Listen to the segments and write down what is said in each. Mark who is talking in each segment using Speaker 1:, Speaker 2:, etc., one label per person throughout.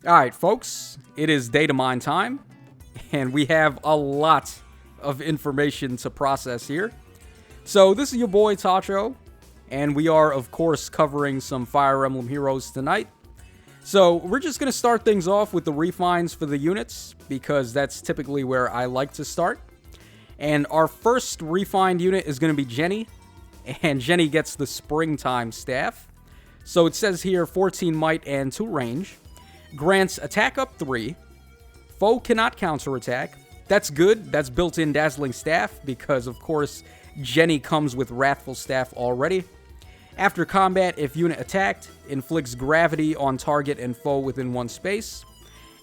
Speaker 1: Alright, folks, it is Datamine time, and we have a lot of information to process here. So, this is your boy Tacho, and we are, of course, covering some Fire Emblem heroes tonight. So, we're just going to start things off with the refines for the units, because that's typically where I like to start. And our first refined unit is going to be Genny, and Genny gets the Springtime Staff. So, it says here 14 might and 2 range. Grants attack up 3. Foe cannot counterattack. That's good. That's built-in Dazzling Staff because, of course, Genny comes with Wrathful Staff already. After combat, if unit attacked, inflicts gravity on target and foe within 1 space.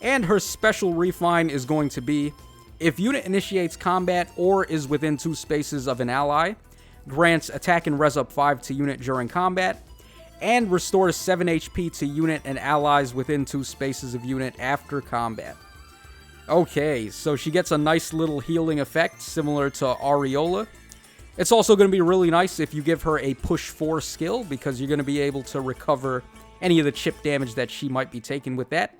Speaker 1: And her special refine is going to be, if unit initiates combat or is within 2 spaces of an ally, grants attack and res up 5 to unit during combat. And restores 7 HP to unit and allies within 2 spaces of unit after combat. Okay, so she gets a nice little healing effect, similar to Areola. It's also going to be really nice if you give her a push 4 skill, because you're going to be able to recover any of the chip damage that she might be taking with that.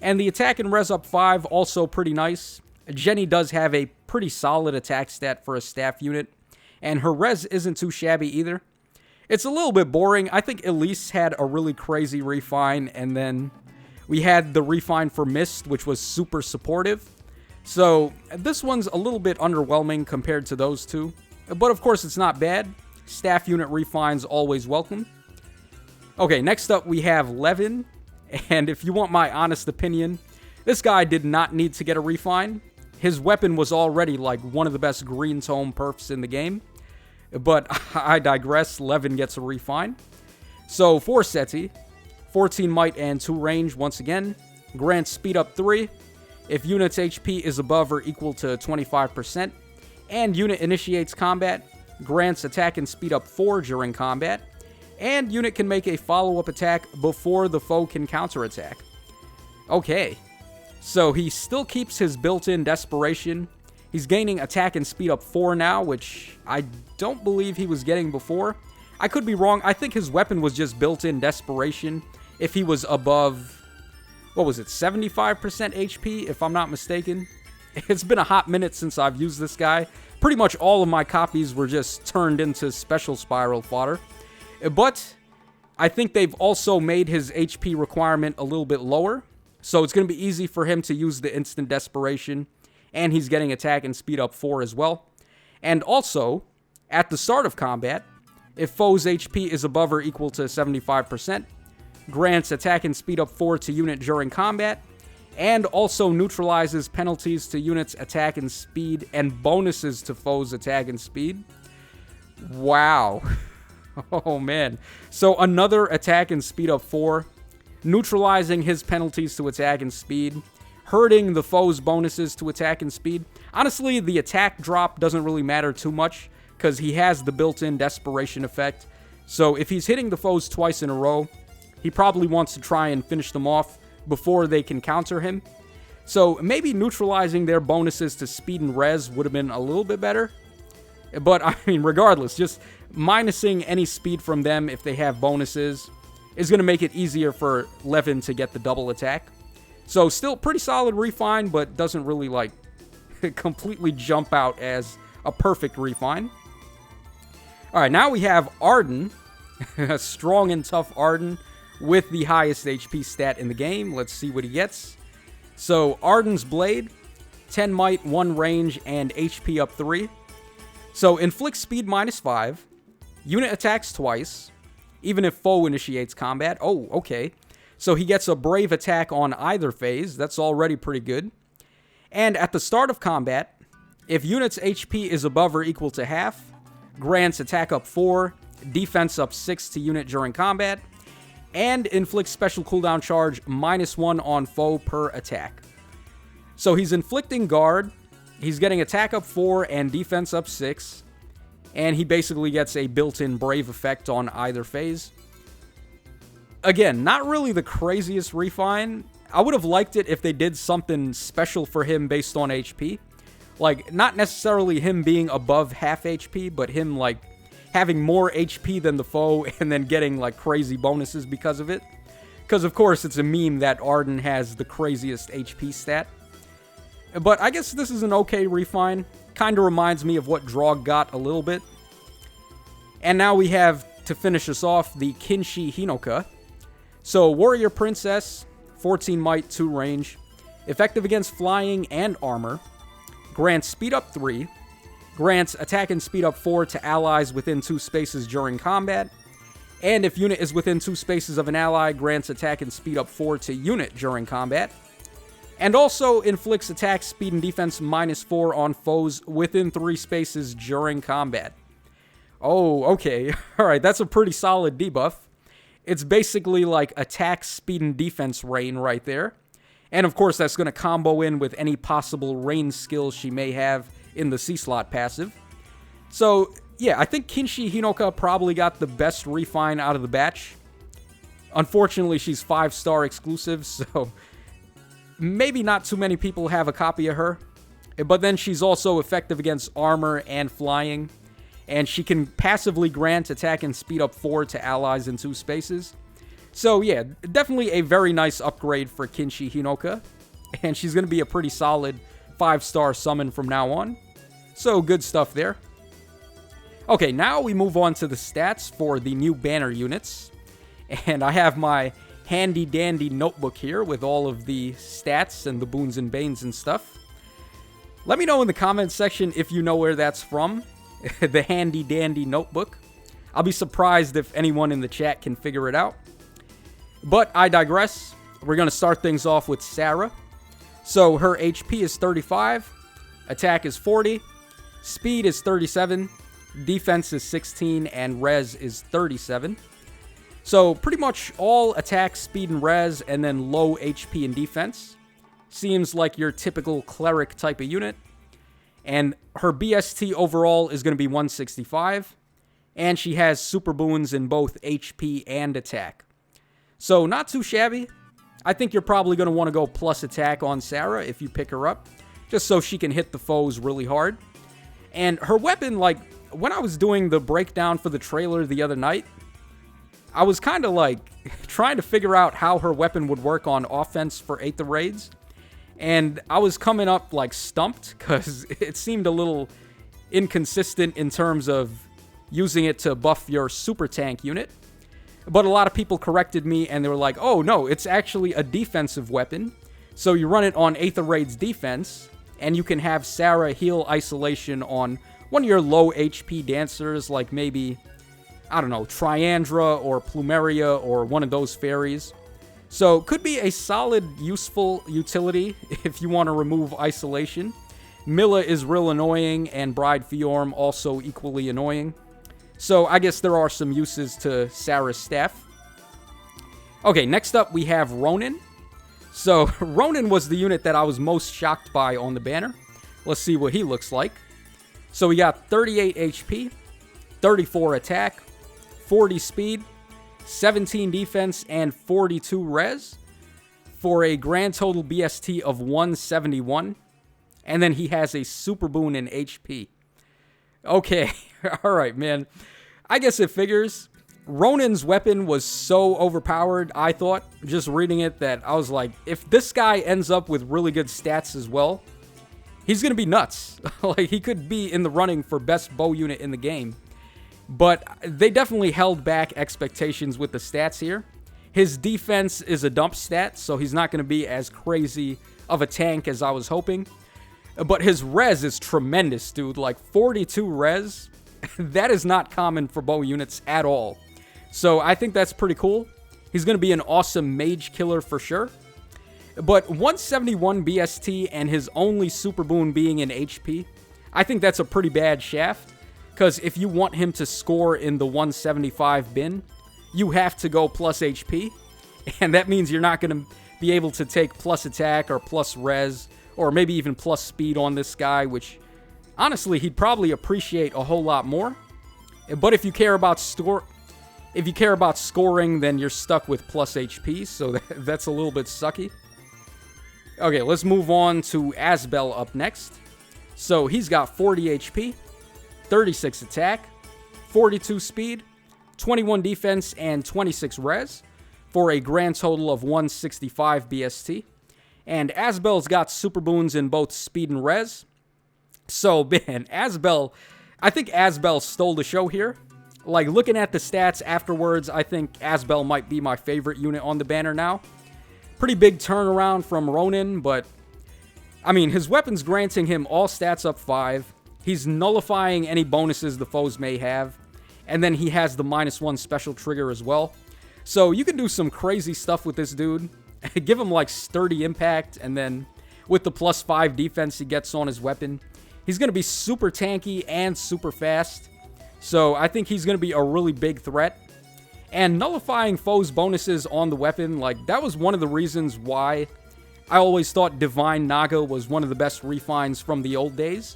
Speaker 1: And the attack and res up 5, also pretty nice. Genny does have a pretty solid attack stat for a staff unit, and her res isn't too shabby either. It's a little bit boring. I think Elise had a really crazy refine, and then we had the refine for Mist, which was super supportive. So this one's a little bit underwhelming compared to those two. But of course, it's not bad. Staff unit refines always welcome. Okay, next up we have Lewyn. And if you want my honest opinion, this guy did not need to get a refine. His weapon was already like one of the best green tome perfs in the game. But I digress, Lewyn gets a refine. So for Seti, 14 might and 2 range once again. Grants speed up 3. If unit's HP is above or equal to 25%. And unit initiates combat. Grants attack and speed up 4 during combat. And unit can make a follow-up attack before the foe can counterattack. Okay. So he still keeps his built-in desperation. He's gaining attack and speed up 4 now, which I don't believe he was getting before. I could be wrong. I think his weapon was just built-in desperation if he was above, what was it, 75% HP, if I'm not mistaken. It's been a hot minute since I've used this guy. Pretty much all of my copies were just turned into special spiral fodder. But I think they've also made his HP requirement a little bit lower. So it's going to be easy for him to use the instant desperation. And he's getting attack and speed up 4 as well. And also, at the start of combat, if foe's HP is above or equal to 75%, grants attack and speed up 4 to unit during combat, and also neutralizes penalties to units' attack and speed and bonuses to foes' attack and speed. Wow. Oh man. So another attack and speed up 4, neutralizing his penalties to attack and speed, hurting the foe's bonuses to attack and speed. Honestly, the attack drop doesn't really matter too much, because he has the built-in desperation effect. So if he's hitting the foes twice in a row, he probably wants to try and finish them off before they can counter him. So maybe neutralizing their bonuses to speed and res would have been a little bit better. But I mean, regardless, just minusing any speed from them if they have bonuses is going to make it easier for Lewyn to get the double attack. So still pretty solid refine, but doesn't really like completely jump out as a perfect refine. Alright, now we have Arden, a strong and tough Arden with the highest HP stat in the game. Let's see what he gets. So Arden's Blade, 10 might, 1 range, and HP up 3. So inflicts speed minus 5, unit attacks twice, even if foe initiates combat. Oh, okay. So he gets a brave attack on either phase. That's already pretty good. And at the start of combat, if unit's HP is above or equal to half, grants attack up 4, defense up 6 to unit during combat, and inflicts special cooldown charge minus 1 on foe per attack. So he's inflicting guard, he's getting attack up 4 and defense up 6, and he basically gets a built-in brave effect on either phase. Again, not really the craziest refine. I would have liked it if they did something special for him based on HP. Like, not necessarily him being above half HP, but him, like, having more HP than the foe and then getting, like, crazy bonuses because of it. Because, of course, it's a meme that Arden has the craziest HP stat. But I guess this is an okay refine. Kind of reminds me of what Draug got a little bit. And now we have, to finish us off, the Kinshi Hinoka. So, Warrior Princess, 14 might, 2 range. Effective against flying and armor. Grants speed up 3. Grants attack and speed up 4 to allies within 2 spaces during combat. And if unit is within 2 spaces of an ally, grants attack and speed up 4 to unit during combat. And also inflicts attack, speed, and defense -4 on foes within 3 spaces during combat. Oh, okay. Alright, that's a pretty solid debuff. It's basically like attack, speed, and defense rain right there. And of course, that's going to combo in with any possible rain skills she may have in the C-slot passive. So, yeah, I think Kinshi Hinoka probably got the best refine out of the batch. Unfortunately, she's 5-star exclusive, so maybe not too many people have a copy of her. But then she's also effective against armor and flying. And she can passively grant attack and speed up 4 to allies in 2 spaces. So yeah, definitely a very nice upgrade for Kinshi Hinoka. And she's going to be a pretty solid 5-star summon from now on. So good stuff there. Okay, now we move on to the stats for the new banner units. And I have my handy dandy notebook here with all of the stats and the boons and banes and stuff. Let me know in the comments section if you know where that's from. The handy dandy notebook. I'll be surprised if anyone in the chat can figure it out. But I digress. We're going to start things off with Sara. So her HP is 35, attack is 40, speed is 37, defense is 16, and res is 37. So pretty much all attack, speed, and res, and then low HP and defense. Seems like your typical cleric type of unit. And her BST overall is going to be 165. And she has super boons in both HP and attack. So not too shabby. I think you're probably going to want to go plus attack on Sara if you pick her up. Just so she can hit the foes really hard. And her weapon, like, when I was doing the breakdown for the trailer the other night, I was kind of like trying to figure out how her weapon would work on offense for Aether raids. And I was coming up like stumped because it seemed a little inconsistent in terms of using it to buff your super tank unit. But a lot of people corrected me and they were like, oh no, it's actually a defensive weapon. So you run it on Aether Raid's defense and you can have Sara heal isolation on one of your low HP dancers like maybe, I don't know, Triandra or Plumeria or one of those fairies. So, could be a solid, useful utility if you want to remove isolation. Milla is real annoying, and Bride Fiorm also equally annoying. So, I guess there are some uses to Sara's staff. Okay, next up we have Ronan. So, Ronan was the unit that I was most shocked by on the banner. Let's see what he looks like. So, we got 38 HP, 34 attack, 40 speed, 17 defense, and 42 res for a grand total BST of 171. And then he has a super boon in HP. Okay, alright, man. I guess it figures. Ronan's weapon was so overpowered, I thought, just reading it, that I was like, if this guy ends up with really good stats as well, he's gonna be nuts. Like, he could be in the running for best bow unit in the game. But they definitely held back expectations with the stats here. His defense is a dump stat, so he's not going to be as crazy of a tank as I was hoping. But his res is tremendous, dude. Like, 42 res, that is not common for bow units at all. So I think that's pretty cool. He's going to be an awesome mage killer for sure. But 171 BST and his only super boon being in HP, I think that's a pretty bad shaft. Because if you want him to score in the 175 bin, you have to go plus HP. And that means you're not going to be able to take plus attack or plus res or maybe even plus speed on this guy, which honestly he'd probably appreciate a whole lot more. But if you care about scoring, then you're stuck with plus HP, so that's a little bit sucky. Okay, let's move on to Asbel up next. So he's got 40 HP. 36 attack, 42 speed, 21 defense, and 26 res for a grand total of 165 BST. And Asbel's got super boons in both speed and res. So, man, Asbel, I think Asbel stole the show here. Like, looking at the stats afterwards, I think Asbel might be my favorite unit on the banner now. Pretty big turnaround from Ronan, but, I mean, his weapon's granting him all stats up 5. He's nullifying any bonuses the foes may have. And then he has the -1 special trigger as well. So you can do some crazy stuff with this dude. Give him like sturdy impact, and then with the +5 defense he gets on his weapon, he's going to be super tanky and super fast. So I think he's going to be a really big threat. And nullifying foes' bonuses on the weapon, like, that was one of the reasons why I always thought Divine Naga was one of the best refines from the old days.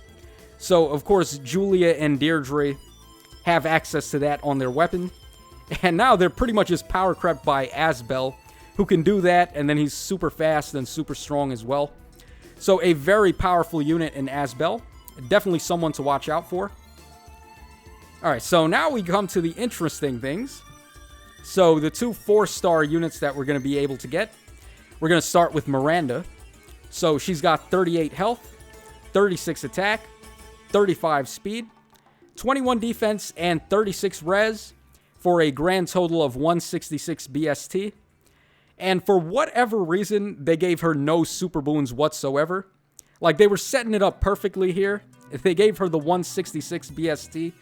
Speaker 1: So, of course, Julia and Deirdre have access to that on their weapon. And now they're pretty much just power crept by Asbel, who can do that, and then he's super fast and super strong as well. So a very powerful unit in Asbel. Definitely someone to watch out for. Alright, so now we come to the interesting things. So the 2 4-star units that we're going to be able to get. We're going to start with Miranda. So she's got 38 health, 36 attack, 35 speed, 21 defense, and 36 res for a grand total of 166 BST. And for whatever reason, they gave her no super boons whatsoever. Like, they were setting it up perfectly here. They gave her the 166 BST,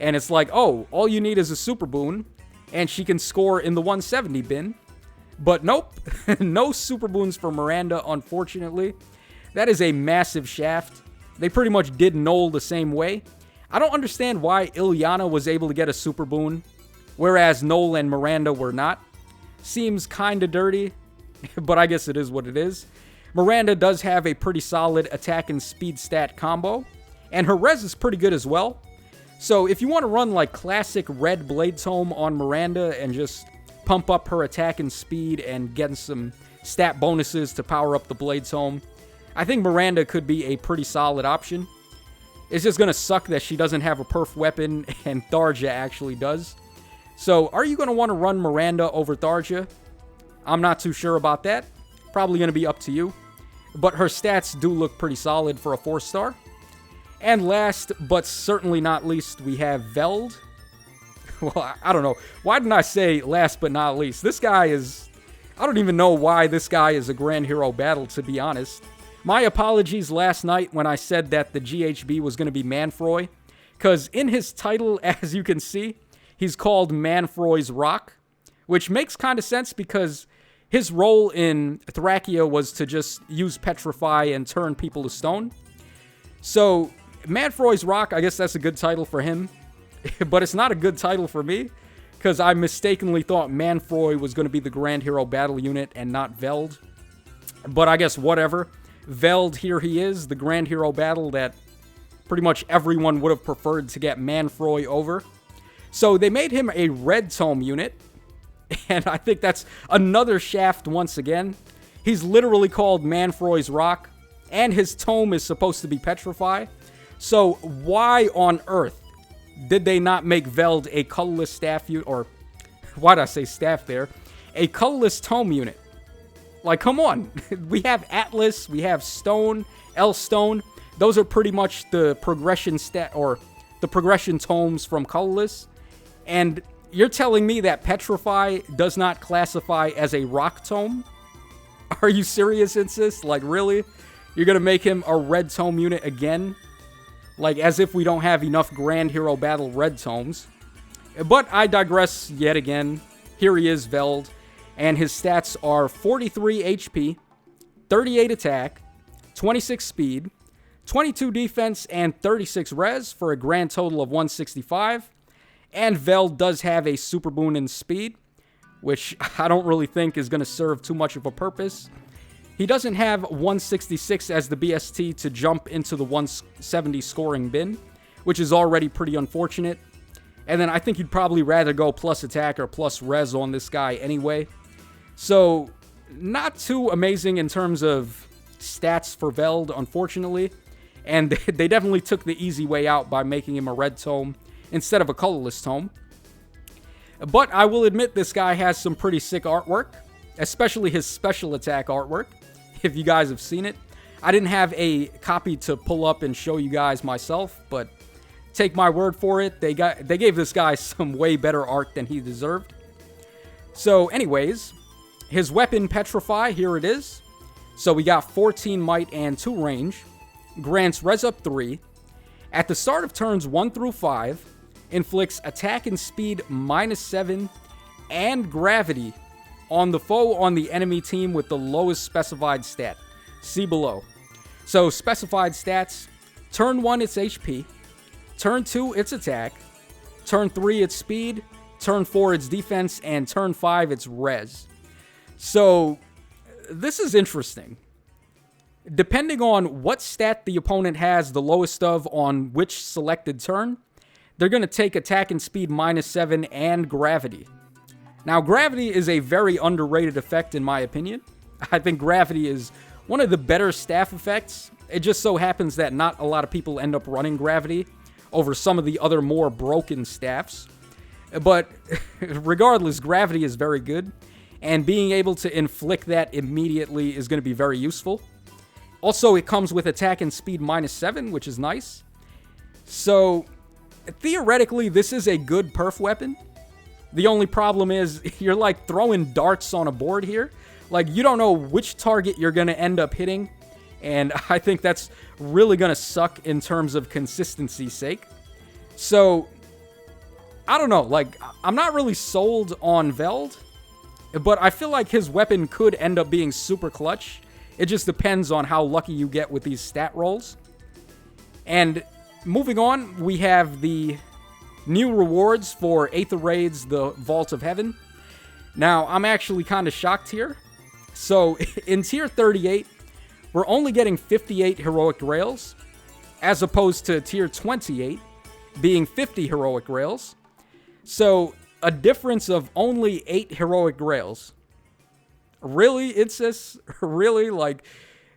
Speaker 1: and it's like, oh, all you need is a super boon, and she can score in the 170 bin. But nope, no super boons for Miranda, unfortunately. That is a massive shaft. They pretty much did Noel the same way. I don't understand why Ilyana was able to get a super boon, whereas Noel and Miranda were not. Seems kinda dirty, but I guess it is what it is. Miranda does have a pretty solid attack and speed stat combo, and her res is pretty good as well. So if you want to run like classic red Blade Tome on Miranda and just pump up her attack and speed and get some stat bonuses to power up the Blade Tome, I think Miranda could be a pretty solid option. It's just going to suck that she doesn't have a perf weapon, and Thracia actually does. So, are you going to want to run Miranda over Thracia? I'm not too sure about that. Probably going to be up to you. But her stats do look pretty solid for a 4-star. And last, but certainly not least, we have Veld. Well, I don't know. Why didn't I say last but not least? This guy is... I don't even know why this guy is a Grand Hero Battle, to be honest. My apologies last night when I said that the GHB was going to be Manfroy. Because in his title, as you can see, he's called Manfroy's Rock, which makes kind of sense because his role in Thracia was to just use Petrify and turn people to stone. So, Manfroy's Rock, I guess that's a good title for him. But it's not a good title for me, because I mistakenly thought Manfroy was going to be the Grand Hero Battle unit and not Veld. But I guess whatever. Veld, here he is, the Grand Hero Battle that pretty much everyone would have preferred to get Manfroy over. So they made him a red tome unit, and I think that's another shaft once again. He's literally called Manfroy's Rock, and his tome is supposed to be Petrify. So why on earth did they not make Veld a colorless staff unit, or why did I say staff there? A colorless tome unit. Like, come on. We have Atlas, we have Stone, L-Stone. Those are pretty much the progression or the progression tomes from colorless. And you're telling me that Petrify does not classify as a rock tome? Are you serious, Insist? Like, really? You're gonna make him a red tome unit again? Like, as if we don't have enough Grand Hero Battle red tomes. But I digress yet again. Here he is, Veld. And his stats are 43 HP, 38 attack, 26 speed, 22 defense, and 36 res for a grand total of 165. And Veld does have a super boon in speed, which I don't really think is going to serve too much of a purpose. He doesn't have 166 as the BST to jump into the 170 scoring bin, which is already pretty unfortunate. And then I think you'd probably rather go plus attack or plus res on this guy anyway. So, not too amazing in terms of stats for Veld, unfortunately. And they definitely took the easy way out by making him a red tome instead of a colorless tome. But I will admit this guy has some pretty sick artwork, especially his special attack artwork, if you guys have seen it. I didn't have a copy to pull up and show you guys myself, but take my word for it, they gave this guy some way better art than he deserved. So anyways, his weapon Petrify, here it is. So we got 14 might and 2 range, grants res up 3. At the start of turns 1 through 5, inflicts attack and speed -7 and gravity on the foe on the enemy team with the lowest specified stat. See below. So specified stats, turn 1 its HP, turn 2 its attack, turn 3 its speed, turn 4 its defense, and turn 5 its res. So this is interesting. Depending on what stat the opponent has the lowest of on which selected turn, they're going to take attack and speed -7 and gravity. Now, gravity is a very underrated effect in my opinion. I think gravity is one of the better staff effects. It just so happens that not a lot of people end up running gravity over some of the other more broken staffs. But regardless, gravity is very good, and being able to inflict that immediately is going to be very useful. Also, it comes with attack and speed -7, which is nice. So, theoretically, this is a good perf weapon. The only problem is you're like throwing darts on a board here. Like, you don't know which target you're going to end up hitting, and I think that's really going to suck in terms of consistency's sake. So, I don't know. Like, I'm not really sold on Veld, but I feel like his weapon could end up being super clutch. It just depends on how lucky you get with these stat rolls. And moving on, we have the new rewards for Aether Raids, the Vault of Heaven. Now, I'm actually kind of shocked here. So, in Tier 38, we're only getting 58 Heroic Grails, as opposed to Tier 28 being 50 Heroic Grails. So, a difference of only 8 Heroic Grails. Really? It's just, really? Like,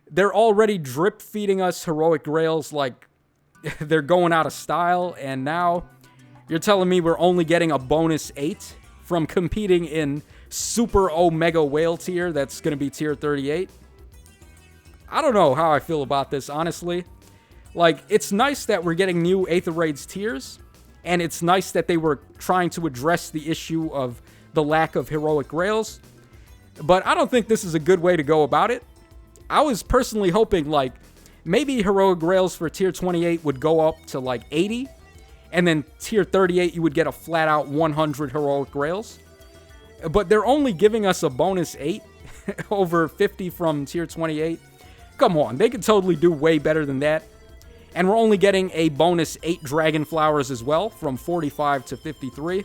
Speaker 1: they're already drip feeding us Heroic Grails like they're going out of style, and now you're telling me we're only getting a bonus 8 from competing in Super Omega Whale tier that's going to be Tier 38? I don't know how I feel about this, honestly. Like, it's nice that we're getting new Aether Raids tiers, and it's nice that they were trying to address the issue of the lack of Heroic Grails, but I don't think this is a good way to go about it. I was personally hoping, like, maybe Heroic Grails for Tier 28 would go up to, like, 80, and then Tier 38 you would get a flat-out 100 Heroic Grails. But they're only giving us a bonus 8 over 50 from Tier 28. Come on, they could totally do way better than that. And we're only getting a bonus 8 Dragon Flowers as well, from 45 to 53.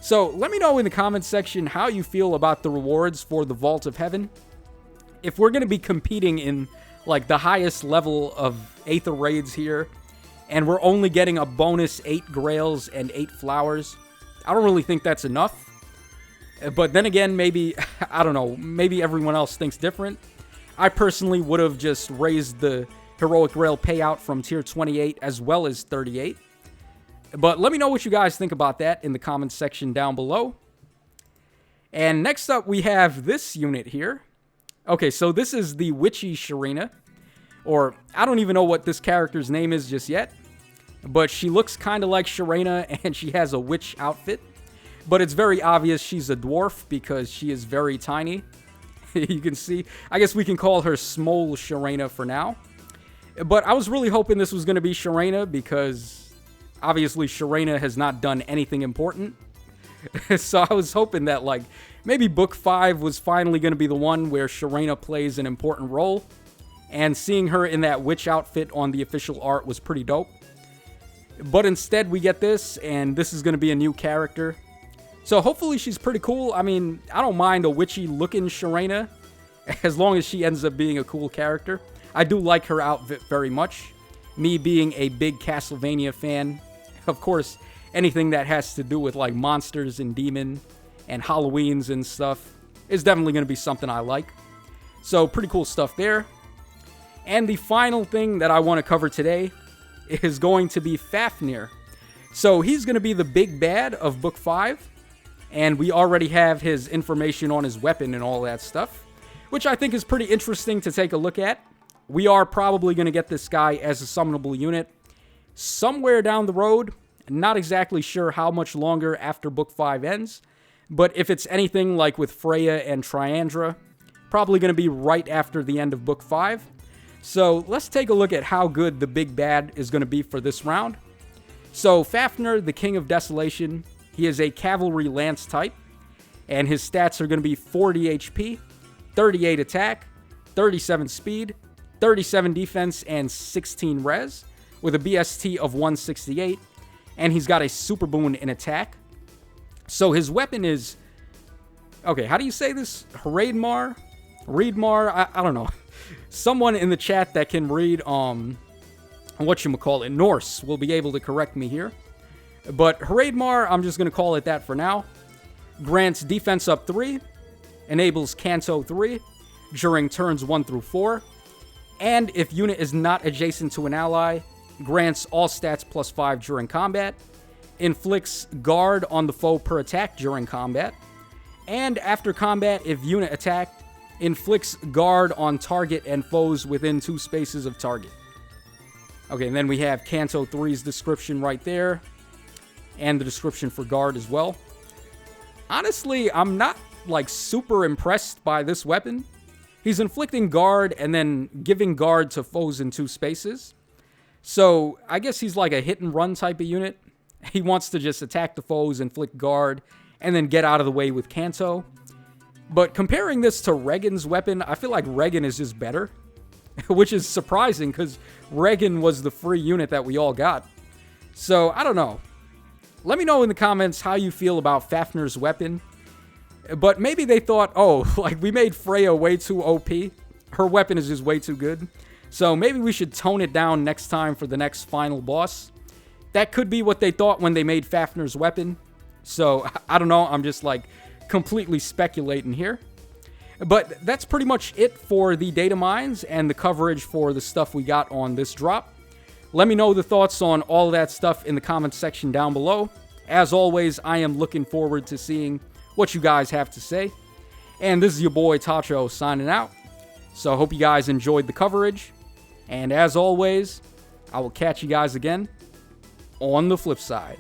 Speaker 1: So, let me know in the comments section how you feel about the rewards for the Vault of Heaven. If we're going to be competing in, like, the highest level of Aether Raids here, and we're only getting a bonus 8 Grails and 8 Flowers, I don't really think that's enough. But then again, maybe, I don't know, maybe everyone else thinks different. I personally would have just raised the Heroic Grail payout from Tier 28 as well as 38. But let me know what you guys think about that in the comments section down below. And next up, we have this unit here. Okay, so this is the Witchy Sharina. Or, I don't even know what this character's name is just yet. But she looks kind of like Sharina, and she has a witch outfit. But it's very obvious she's a dwarf because she is very tiny. You can see. I guess we can call her Small Sharina for now. But I was really hoping this was going to be Sharina because obviously Sharina has not done anything important. So I was hoping that, like, maybe Book 5 was finally going to be the one where Sharina plays an important role. And seeing her in that witch outfit on the official art was pretty dope. But instead we get this, and this is going to be a new character. So hopefully she's pretty cool. I mean, I don't mind a witchy-looking Sharina, as long as she ends up being a cool character. I do like her outfit very much. Me being a big Castlevania fan, of course, anything that has to do with, like, monsters and demon and Halloweens and stuff is definitely going to be something I like. So, pretty cool stuff there. And the final thing that I want to cover today is going to be Fafnir. So, he's going to be the big bad of Book 5. And we already have his information on his weapon and all that stuff, which I think is pretty interesting to take a look at. We are probably going to get this guy as a summonable unit somewhere down the road. Not exactly sure how much longer after Book 5 ends, but if it's anything like with Freya and Triandra, probably going to be right after the end of Book 5. So let's take a look at how good the big bad is going to be for this round. So Fafnir, the King of Desolation, he is a Cavalry Lance type, and his stats are going to be 40 HP, 38 attack, 37 speed, 37 defense, and 16 res, with a BST of 168, and he's got a super boon in attack. So his weapon is... Okay, how do you say this? Hreidmar? Readmar? I don't know. Someone in the chat that can read, whatchamacallit, Norse will be able to correct me here. But Hreidmar, I'm just going to call it that for now. Grants defense up 3, enables Canto 3 during turns 1 through 4, and if unit is not adjacent to an ally, grants all stats plus 5 during combat, inflicts guard on the foe per attack during combat, and after combat, if unit attacked, inflicts guard on target and foes within 2 spaces of target. Okay, and then we have Canto 3's description right there, and the description for guard as well. Honestly, I'm not, like, super impressed by this weapon. He's inflicting guard and then giving guard to foes in 2 spaces. So, I guess he's like a hit-and-run type of unit. He wants to just attack the foes, inflict guard, and then get out of the way with Canto. But comparing this to Regan's weapon, I feel like Regan is just better. Which is surprising, because Regan was the free unit that we all got. So, I don't know. Let me know in the comments how you feel about Fafnir's weapon. But maybe they thought, oh, like, we made Freya way too OP. Her weapon is just way too good. So maybe we should tone it down next time for the next final boss. That could be what they thought when they made Fafnir's weapon. So, I don't know. I'm just, like, completely speculating here. But that's pretty much it for the data mines and the coverage for the stuff we got on this drop. Let me know the thoughts on all that stuff in the comments section down below. As always, I am looking forward to seeing what you guys have to say. And this is your boy Tacho signing out. So I hope you guys enjoyed the coverage. And as always, I will catch you guys again on the flip side.